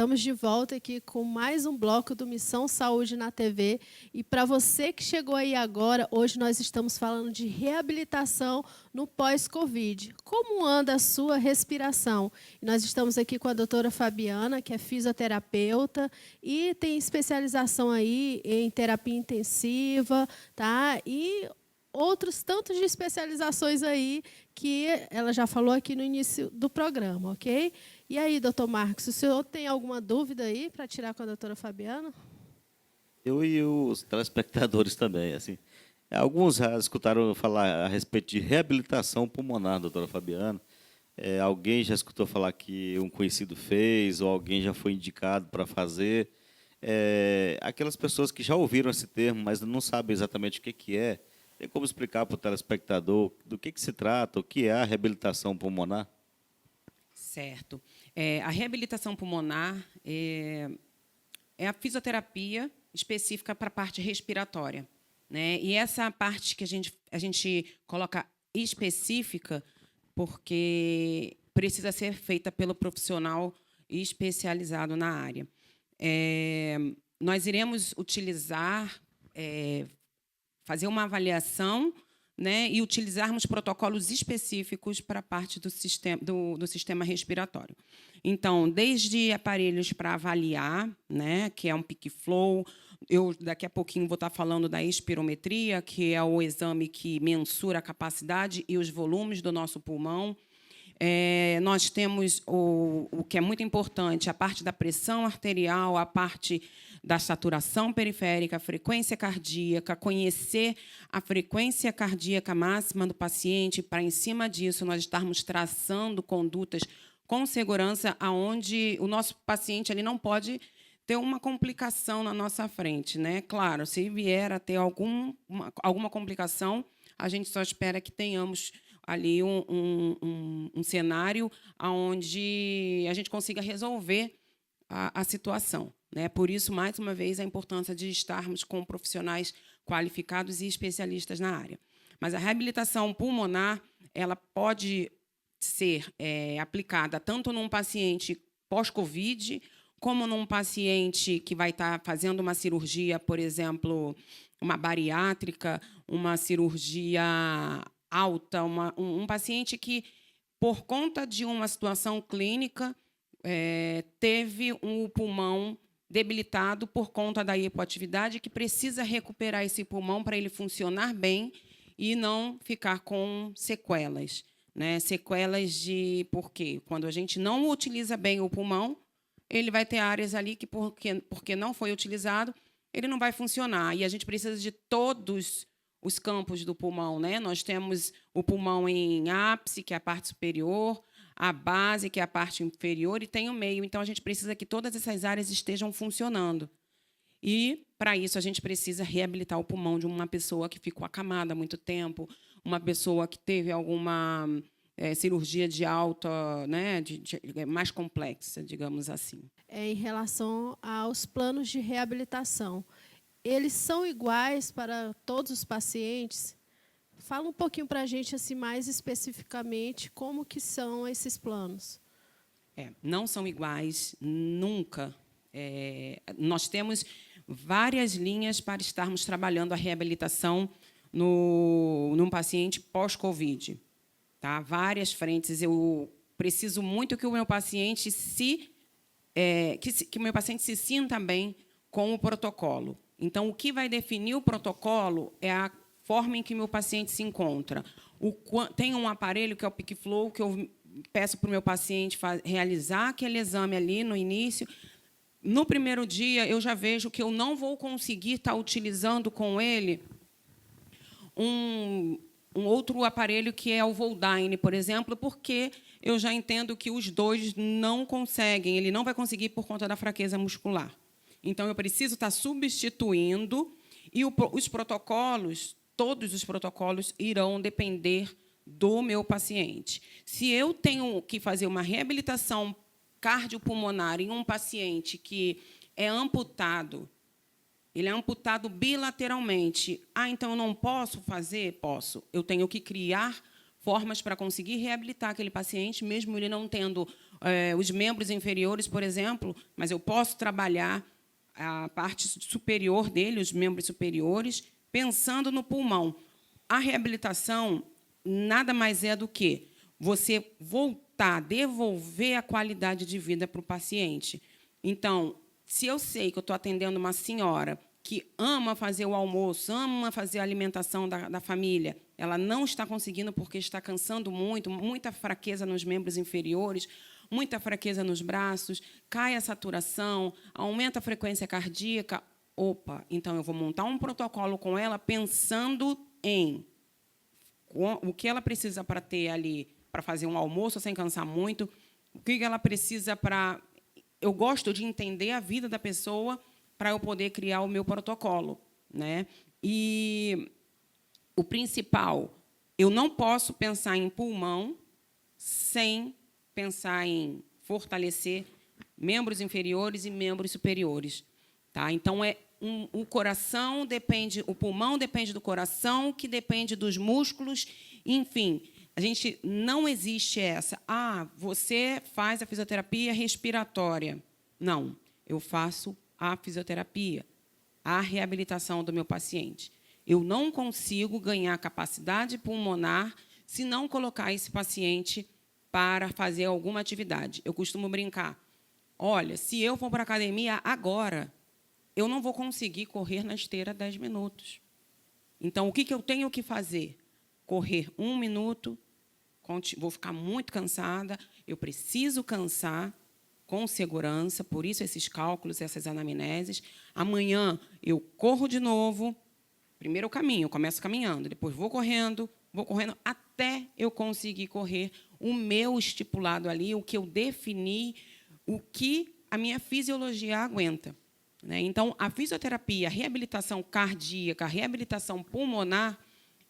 Estamos de volta aqui com mais um bloco do Missão Saúde na TV. E para você que chegou aí agora, hoje nós estamos falando de reabilitação no pós-Covid. Como anda a sua respiração? E nós estamos aqui com a doutora Fabiana, que é fisioterapeuta e tem especialização aí em terapia intensiva, tá? E outros tantos de especializações aí que ela já falou aqui no início do programa, ok? E aí, doutor Marcos, o senhor tem alguma dúvida aí para tirar com a doutora Fabiana? Eu e os telespectadores também, assim. Alguns já escutaram falar a respeito de reabilitação pulmonar, doutora Fabiana. Alguém já escutou falar que um conhecido fez, ou alguém já foi indicado para fazer. Aquelas pessoas que já ouviram esse termo, mas não sabem exatamente o que é, tem como explicar para o telespectador do que se trata, o que é a reabilitação pulmonar? Certo. A reabilitação pulmonar é a fisioterapia específica para a parte respiratória, né? E essa parte que a gente coloca específica porque precisa ser feita pelo profissional especializado na área. Nós iremos utilizar, fazer uma avaliação, né, e utilizarmos protocolos específicos para a parte do sistema respiratório. Então, desde aparelhos para avaliar, né, que é um peak flow, eu daqui a pouquinho vou estar falando da espirometria, que é o exame que mensura a capacidade e os volumes do nosso pulmão. Nós temos o que é muito importante, a parte da pressão arterial, a parte da saturação periférica, a frequência cardíaca, conhecer a frequência cardíaca máxima do paciente, para, em cima disso, nós estarmos traçando condutas com segurança, aonde o nosso paciente ali não pode ter uma complicação na nossa frente, né? Claro, se vier a ter alguma complicação, a gente só espera que tenhamos ali um cenário onde a gente consiga resolver a situação, né? Por isso, mais uma vez, a importância de estarmos com profissionais qualificados e especialistas na área. Mas a reabilitação pulmonar, ela pode ser aplicada tanto num paciente pós-Covid, como num paciente que vai estar fazendo uma cirurgia, por exemplo, uma bariátrica, uma cirurgia alta, um paciente que, por conta de uma situação clínica, teve o pulmão debilitado por conta da hipoatividade, que precisa recuperar esse pulmão para ele funcionar bem e não ficar com sequelas, né? Sequelas de... Por quê? Quando a gente não utiliza bem o pulmão, ele vai ter áreas ali que, porque não foi utilizado, ele não vai funcionar. E a gente precisa de todos os campos do pulmão, né? Nós temos o pulmão em ápice, que é a parte superior, a base, que é a parte inferior, e tem o meio. Então, a gente precisa que todas essas áreas estejam funcionando. E, para isso, a gente precisa reabilitar o pulmão de uma pessoa que ficou acamada há muito tempo, uma pessoa que teve alguma cirurgia de alta, né, mais complexa, digamos assim. Em relação aos planos de reabilitação, eles são iguais para todos os pacientes? Fala um pouquinho para a gente, assim, mais especificamente, como que são esses planos. Não são iguais, nunca. Nós temos várias linhas para estarmos trabalhando a reabilitação num paciente pós-Covid. Tá? Várias frentes. Eu preciso muito que o meu paciente que o meu paciente se sinta bem com o protocolo. Então, o que vai definir o protocolo é a forma em que o meu paciente se encontra. Tem um aparelho, que é o Peak Flow, que eu peço para o meu paciente realizar aquele exame ali no início. No primeiro dia, eu já vejo que eu não vou conseguir estar utilizando com ele um outro aparelho, que é o Voldyne, por exemplo, porque eu já entendo que os dois não conseguem, ele não vai conseguir por conta da fraqueza muscular. Então, eu preciso estar substituindo, e os protocolos, todos os protocolos, irão depender do meu paciente. Se eu tenho que fazer uma reabilitação cardiopulmonar em um paciente que é amputado, ele é amputado bilateralmente, então eu não posso fazer? Posso. Eu tenho que criar formas para conseguir reabilitar aquele paciente, mesmo ele não tendo os membros inferiores, por exemplo, mas eu posso trabalhar a parte superior dele, os membros superiores, pensando no pulmão. A reabilitação nada mais é do que você voltar, devolver a qualidade de vida para o paciente. Então, se eu sei que eu estou atendendo uma senhora que ama fazer o almoço, ama fazer a alimentação da família, ela não está conseguindo porque está cansando muito, muita fraqueza nos membros inferiores, muita fraqueza nos braços, cai a saturação, aumenta a frequência cardíaca. Opa, então eu vou montar um protocolo com ela pensando em o que ela precisa para ter ali, para fazer um almoço sem cansar muito, o que ela precisa para... Eu gosto de entender a vida da pessoa para eu poder criar o meu protocolo, né? E o principal, eu não posso pensar em pulmão sem pensar em fortalecer membros inferiores e membros superiores, tá? Então o coração depende, o pulmão depende do coração, que depende dos músculos, enfim. A gente não existe essa. Você faz a fisioterapia respiratória. Não, eu faço a fisioterapia, a reabilitação do meu paciente. Eu não consigo ganhar capacidade pulmonar se não colocar esse paciente para fazer alguma atividade. Eu costumo brincar. Olha, se eu for para a academia agora, eu não vou conseguir correr na esteira 10 minutos. Então, o que eu tenho que fazer? Correr 1 minuto, vou ficar muito cansada, eu preciso cansar com segurança, por isso esses cálculos, essas anamneses. Amanhã eu corro de novo, primeiro eu caminho, eu começo caminhando, depois vou correndo até eu conseguir correr o meu estipulado ali, o que eu defini, o que a minha fisiologia aguenta, né? Então, a fisioterapia, a reabilitação cardíaca, a reabilitação pulmonar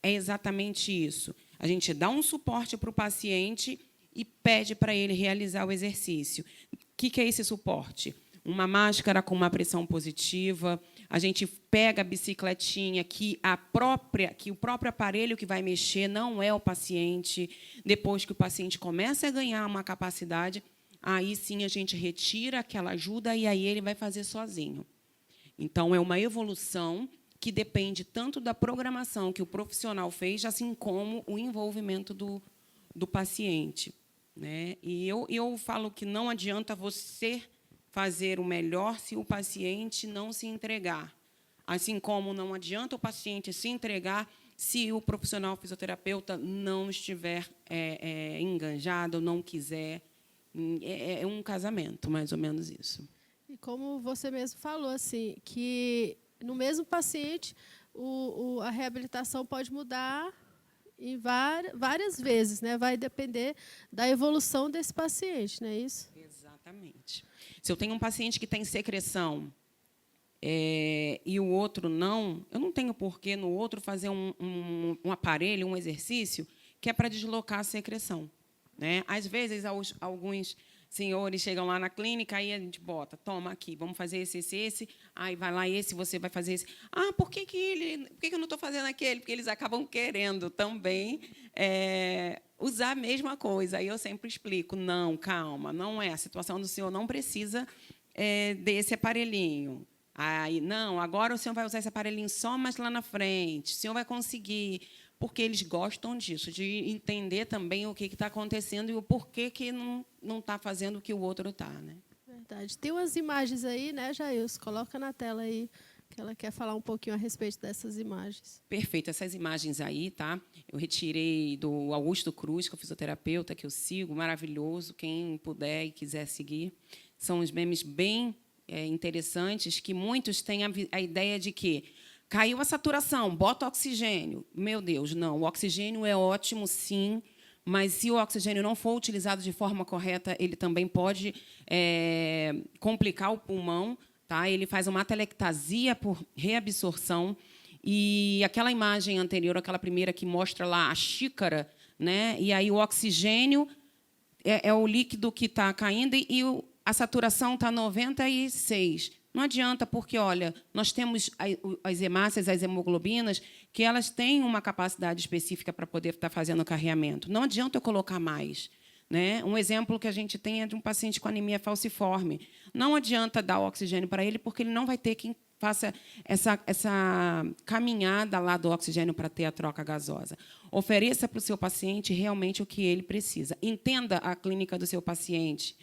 é exatamente isso. A gente dá um suporte para o paciente e pede para ele realizar o exercício. O que é esse suporte? Uma máscara com uma pressão positiva, a gente pega a bicicletinha que o próprio aparelho que vai mexer não é o paciente. Depois que o paciente começa a ganhar uma capacidade, aí sim a gente retira aquela ajuda e aí ele vai fazer sozinho. Então, é uma evolução que depende tanto da programação que o profissional fez, assim como o envolvimento do paciente, né? E eu falo que não adianta você fazer o melhor se o paciente não se entregar. Assim como não adianta o paciente se entregar se o profissional fisioterapeuta não estiver enganjado, não quiser. É um casamento, mais ou menos isso. E como você mesmo falou, assim, que no mesmo paciente a reabilitação pode mudar em várias vezes, né? Vai depender da evolução desse paciente, não é isso? Exatamente. Se eu tenho um paciente que tem secreção e o outro não, eu não tenho por que no outro fazer um aparelho, um exercício que é para deslocar a secreção, né? Às vezes, alguns senhores chegam lá na clínica, aí a gente bota, toma aqui, vamos fazer esse, aí vai lá esse, você vai fazer esse. Por que eu não estou fazendo aquele? Porque eles acabam querendo também usar a mesma coisa. Aí eu sempre explico, não, calma, não é, a situação do senhor não precisa desse aparelhinho. Aí, não, agora o senhor vai usar esse aparelhinho só mais lá na frente, o senhor vai conseguir, porque eles gostam disso, de entender também o que está acontecendo e o porquê que não está fazendo o que o outro está, né? Verdade. Tem umas imagens aí, né, Jailson? Coloca na tela aí, que ela quer falar um pouquinho a respeito dessas imagens. Perfeito. Essas imagens aí, tá? Eu retirei do Augusto Cruz, que é o fisioterapeuta que eu sigo, maravilhoso. Quem puder e quiser seguir. São uns memes bem interessantes, que muitos têm a ideia de que caiu a saturação, bota oxigênio. Meu Deus, não. O oxigênio é ótimo, sim, mas se o oxigênio não for utilizado de forma correta, ele também pode complicar o pulmão. Tá? Ele faz uma atelectasia por reabsorção. E aquela imagem anterior, aquela primeira que mostra lá a xícara, né? E aí o oxigênio é o líquido que está caindo e a saturação está 96. Não adianta, porque, olha, nós temos as hemácias, as hemoglobinas, que elas têm uma capacidade específica para poder estar fazendo o carreamento. Não adianta eu colocar mais. né? Um exemplo que a gente tem é de um paciente com anemia falciforme. Não adianta dar oxigênio para ele, porque ele não vai ter quem faça essa caminhada lá do oxigênio para ter a troca gasosa. Ofereça para o seu paciente realmente o que ele precisa. Entenda a clínica do seu paciente.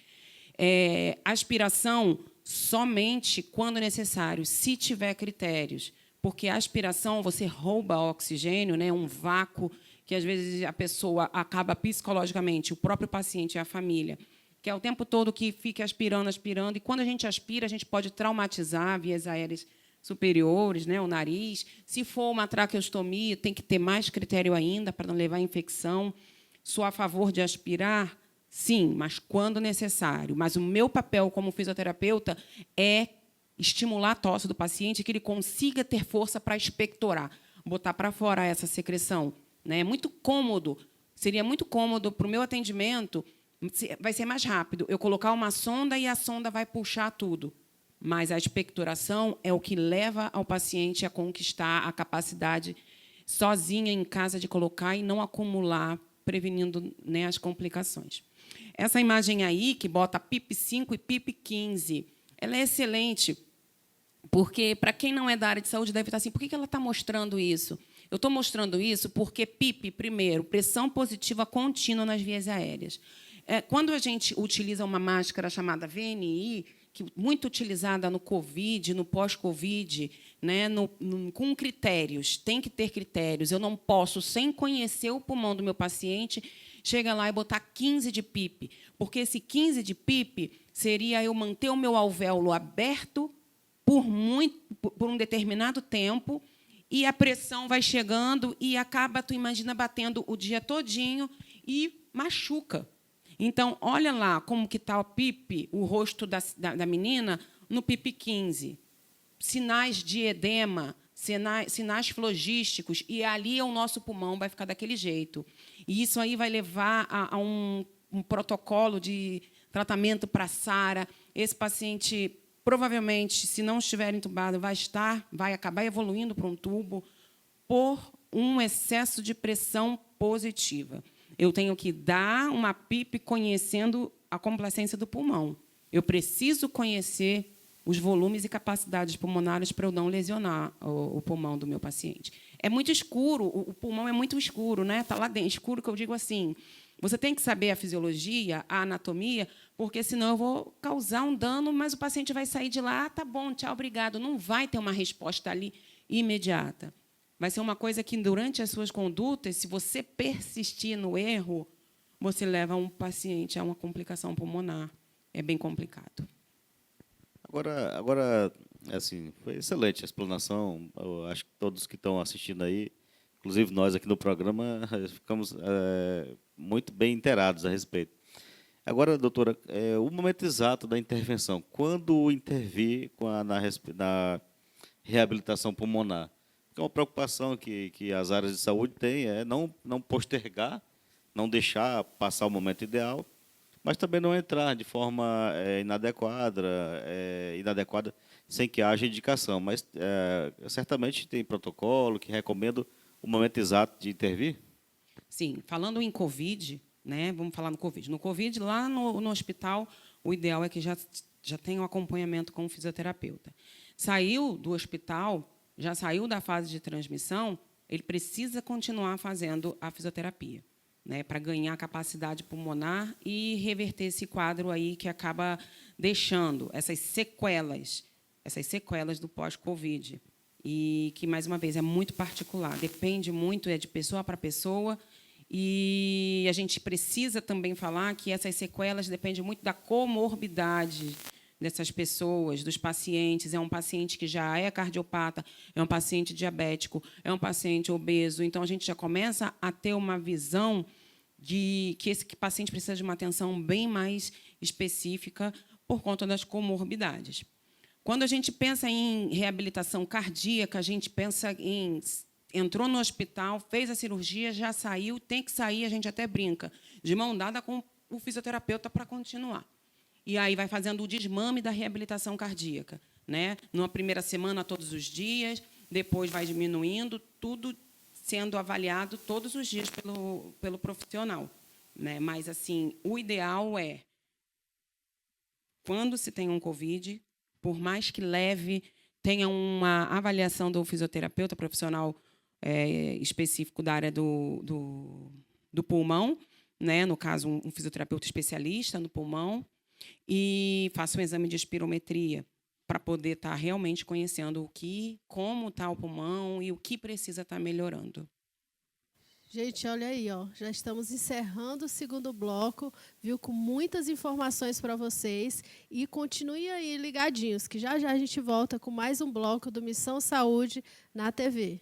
Aspiração somente quando necessário, se tiver critérios. Porque a aspiração, você rouba oxigênio, né? Um vácuo que, às vezes, a pessoa acaba psicologicamente, o próprio paciente e a família, que é o tempo todo que fica aspirando, aspirando. E, quando a gente aspira, a gente pode traumatizar vias aéreas superiores, né? O nariz. Se for uma traqueostomia, tem que ter mais critério ainda para não levar infecção. Sou a favor de aspirar? Sim, mas quando necessário. Mas o meu papel como fisioterapeuta é estimular a tosse do paciente, que ele consiga ter força para expectorar, botar para fora essa secreção. É muito cômodo, seria muito cômodo para o meu atendimento, vai ser mais rápido eu colocar uma sonda e a sonda vai puxar tudo. Mas a expectoração é o que leva ao paciente a conquistar a capacidade sozinha em casa de colocar e não acumular, prevenindo, né, as complicações. Essa imagem aí, que bota PIP 5 e PIP 15, ela é excelente, porque, para quem não é da área de saúde, deve estar assim, por que ela está mostrando isso? Eu estou mostrando isso porque PIP, primeiro, pressão positiva contínua nas vias aéreas. Quando a gente utiliza uma máscara chamada VNI, que muito utilizada no COVID, no pós-COVID, né, com critérios, tem que ter critérios. Eu não posso, sem conhecer o pulmão do meu paciente, chegar lá e botar 15 de PIP, porque esse 15 de PIP seria eu manter o meu alvéolo aberto por um determinado tempo, e a pressão vai chegando e acaba, tu imagina, batendo o dia todinho e machuca. Então, olha lá como que está o PIP, o rosto da menina, no PIP 15. Sinais de edema, sinais flogísticos, e ali o nosso pulmão vai ficar daquele jeito. E isso aí vai levar a um protocolo de tratamento para SARA. Esse paciente, provavelmente, se não estiver entubado, vai acabar evoluindo para um tubo por um excesso de pressão positiva. Eu tenho que dar uma PIP conhecendo a complacência do pulmão. Eu preciso conhecer os volumes e capacidades pulmonares para eu não lesionar o pulmão do meu paciente. É muito escuro, o pulmão é muito escuro, né? Está lá dentro, escuro, que eu digo assim. Você tem que saber a fisiologia, a anatomia, porque, senão, eu vou causar um dano, mas o paciente vai sair de lá, tá bom, tchau, obrigado. Não vai ter uma resposta ali imediata. Vai ser uma coisa que, durante as suas condutas, se você persistir no erro, você leva um paciente a uma complicação pulmonar. É bem complicado. Agora, assim, foi excelente a explanação. Eu acho que todos que estão assistindo aí, inclusive nós aqui no programa, ficamos muito bem inteirados a respeito. Agora, doutora, o momento exato da intervenção. Quando intervir na reabilitação pulmonar? Porque uma preocupação que as áreas de saúde têm é não postergar, não deixar passar o momento ideal, mas também não entrar de forma inadequada sem que haja indicação. Mas, certamente, tem protocolo que recomenda o momento exato de intervir? Sim, falando em COVID, né, vamos falar no COVID. No COVID, lá no hospital, o ideal é que já tenha um acompanhamento com o fisioterapeuta. Saiu do hospital, já saiu da fase de transmissão, ele precisa continuar fazendo a fisioterapia, né, para ganhar capacidade pulmonar e reverter esse quadro aí que acaba deixando essas sequelas do pós-COVID. E que, mais uma vez, é muito particular, depende muito, de pessoa para pessoa, e a gente precisa também falar que essas sequelas dependem muito da comorbidade dessas pessoas, dos pacientes. É um paciente que já é cardiopata, é um paciente diabético, é um paciente obeso. Então, a gente já começa a ter uma visão de que esse paciente precisa de uma atenção bem mais específica por conta das comorbidades. Quando a gente pensa em reabilitação cardíaca, a gente pensa em... Entrou no hospital, fez a cirurgia, já saiu, tem que sair, a gente até brinca, de mão dada com o fisioterapeuta para continuar. E aí vai fazendo o desmame da reabilitação cardíaca, né? Numa primeira semana, todos os dias, depois vai diminuindo, tudo sendo avaliado todos os dias pelo profissional. né? Mas, assim, o ideal é, quando se tem um COVID, por mais que leve, tenha uma avaliação do fisioterapeuta profissional específico da área do pulmão, né? No caso, um fisioterapeuta especialista no pulmão, e faça um exame de espirometria para poder estar realmente conhecendo como está o pulmão e o que precisa estar melhorando. Gente, olha aí, ó, já estamos encerrando o segundo bloco, viu, com muitas informações para vocês, e continue aí ligadinhos, que já já a gente volta com mais um bloco do Missão Saúde na TV.